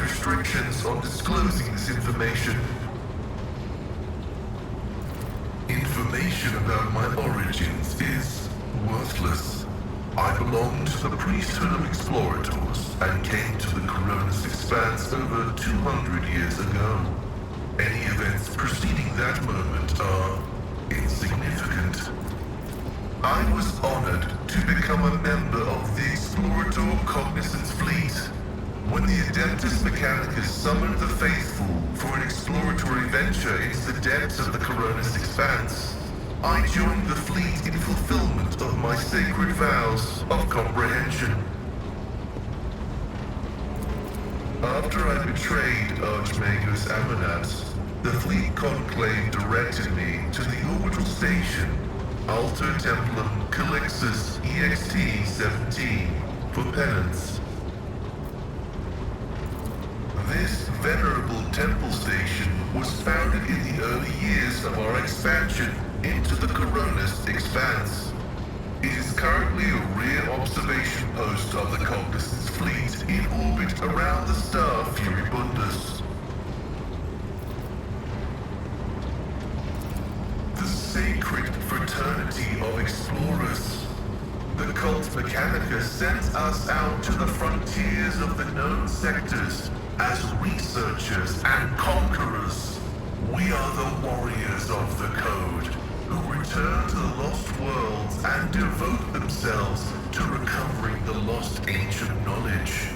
restrictions on disclosing this information. Information about my origins is worthless. I belong to the Priesthood of Explorators and came to the Coronis Expanse over 200 years ago. Any events preceding that moment are insignificant. I was honored to become a member of the Explorator Cognizance Fleet. When the Adeptus Mechanicus summoned the faithful for an exploratory venture into the depths of the Coronis Expanse, I joined the fleet in fulfillment of my sacred vows of comprehension. After I betrayed Archmagos Amonat, the fleet conclave directed me to the orbital station Alter Templum Calixus EXT-17 for Penance. This venerable temple station was founded in the early years of our expansion into the Coronis Expanse. It is currently a rear observation post of the Cognizance Fleet in orbit around the star Furibundus. The sacred fraternity of explorers. The cult Mechanica sends us out to the frontiers of the known sectors as researchers and conquerors. We are the warriors of the code, who return to the lost worlds and devote themselves to recovering the lost ancient knowledge.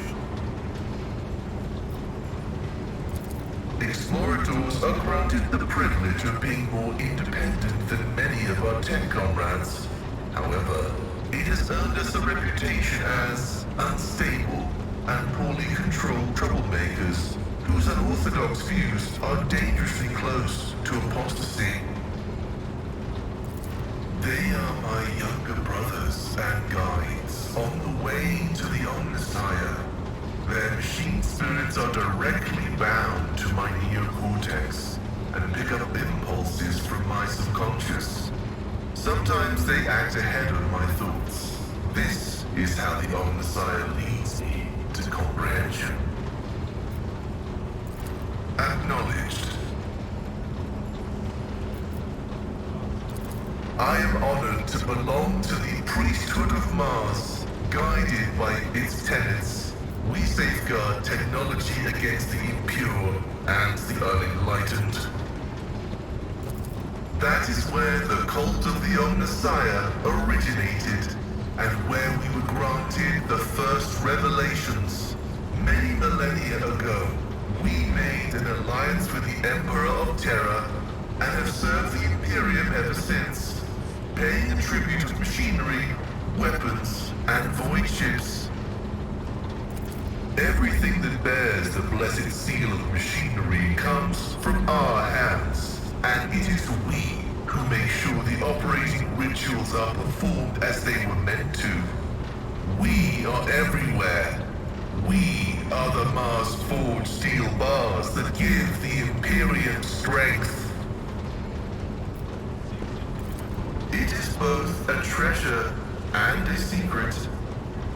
Explorators are granted the privilege of being more independent than many of our tech comrades. However, it has earned us a reputation as unstable and poorly controlled troublemakers whose unorthodox views are dangerously close to apostasy. They are my younger brothers and guides on the way to the Omnissiah. Their machine spirits are directly bound to my neocortex and pick up impulses from my subconscious. Sometimes they act ahead of my thoughts. This is how the Omnissiah leads me to comprehension. Acknowledged. I am honored to belong to the Priesthood of Mars, guided by its tenets. We safeguard technology against the impure and the unenlightened. That is where the cult of the Omnissiah originated, and where we were granted the first revelations. Many millennia ago, we made an alliance with the Emperor of Terra, and have served the Imperium ever since, paying a tribute of machinery, weapons, and void ships. Everything that bears the blessed seal of machinery comes from our hands, and it is we who make sure the operating rituals are performed as they were meant to. We are everywhere. We are the Mars-forged steel bars that give the Imperium strength. It is both a treasure and a secret.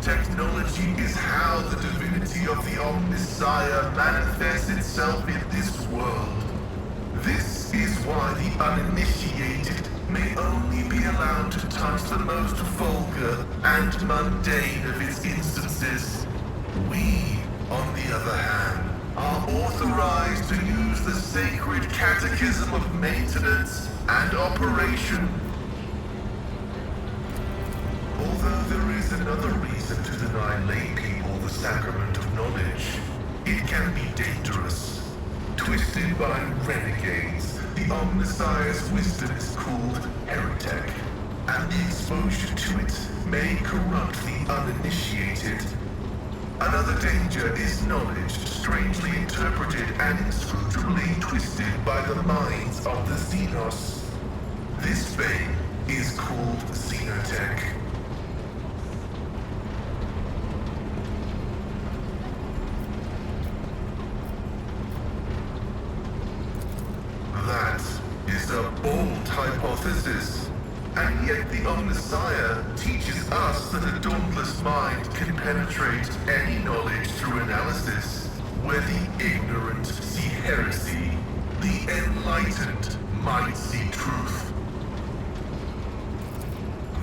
Technology is how the divinity of the Omnissiah manifests itself in this world. This is why the uninitiated may only be allowed to touch the most vulgar and mundane of its instances. We, on the other hand, are authorized to use the sacred catechism of maintenance and operation. Although there is another reason to deny lay people the sacrament of knowledge, it can be dangerous. Twisted by renegades, the Omnissiah's wisdom is called heretic, and the exposure to it may corrupt the uninitiated. Another danger is knowledge strangely interpreted and inscrutably twisted by the minds of the Xenos. This bane is called xenotech. That is a bold hypothesis, and yet the Omnissiah teaches us that a dauntless mind can penetrate any knowledge through analysis. where the ignorant see heresy, the enlightened might see truth.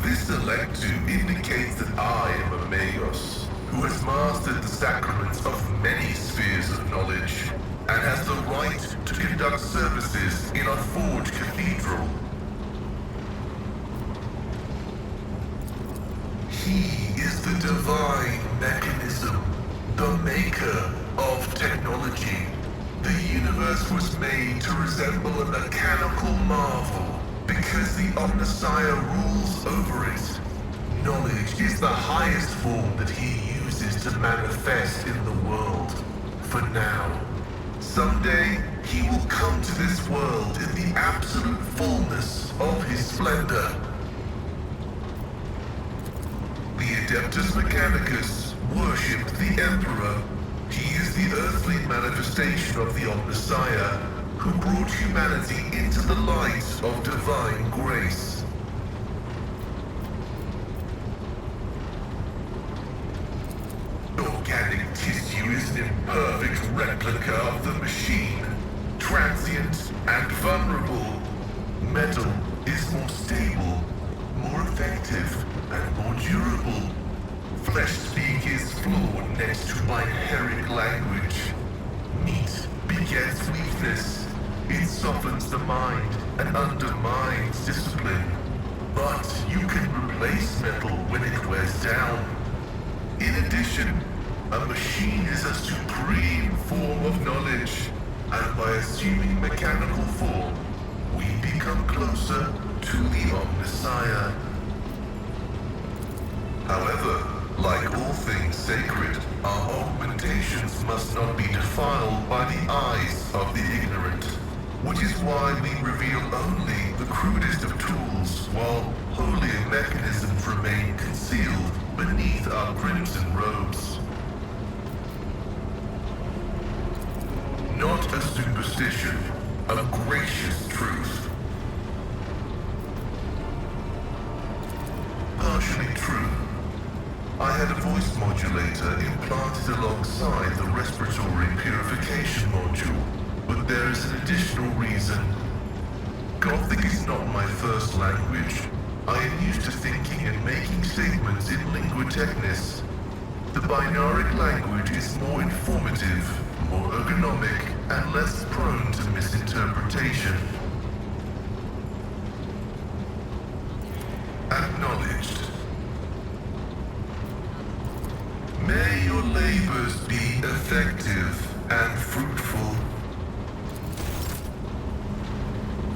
This electu indicates that I am a Magos, who has mastered the sacraments of many spheres of knowledge, and has the right to conduct services in a forged cathedral. He is the divine mechanism, the maker of technology. The universe was made to resemble a mechanical marvel because the Omnissiah rules over it. Knowledge is the highest form that he uses to manifest in the world. For now. Someday, he will come to this world in the absolute fullness of his splendor. The Adeptus Mechanicus worship the Emperor. He is the earthly manifestation of the Omnissiah, who brought humanity into the light of divine grace. Organic tissue is an imperfect replica of the machine, transient and vulnerable. Metal is more stable, more effective, and more durable. Flesh speak is flawed next to barbaric language. Meat begets weakness. It softens the mind and undermines discipline. But you can replace metal when it wears down. In addition, a machine is a supreme form of knowledge, and by assuming mechanical form, we become closer to the Omnissiah. However, like all things sacred, our augmentations must not be defiled by the eyes of the ignorant, which is why we reveal only the crudest of tools, while holier mechanisms remain concealed beneath our crimson robes. Not a superstition, a gracious truth. Partially true. I had a voice modulator implanted alongside the respiratory purification module, but there is an additional reason. Gothic is not my first language. I am used to thinking and making statements in lingua technis. The binaric language is more informative, more ergonomic, and less prone to misinterpretation. Acknowledged. May your labors be effective and fruitful.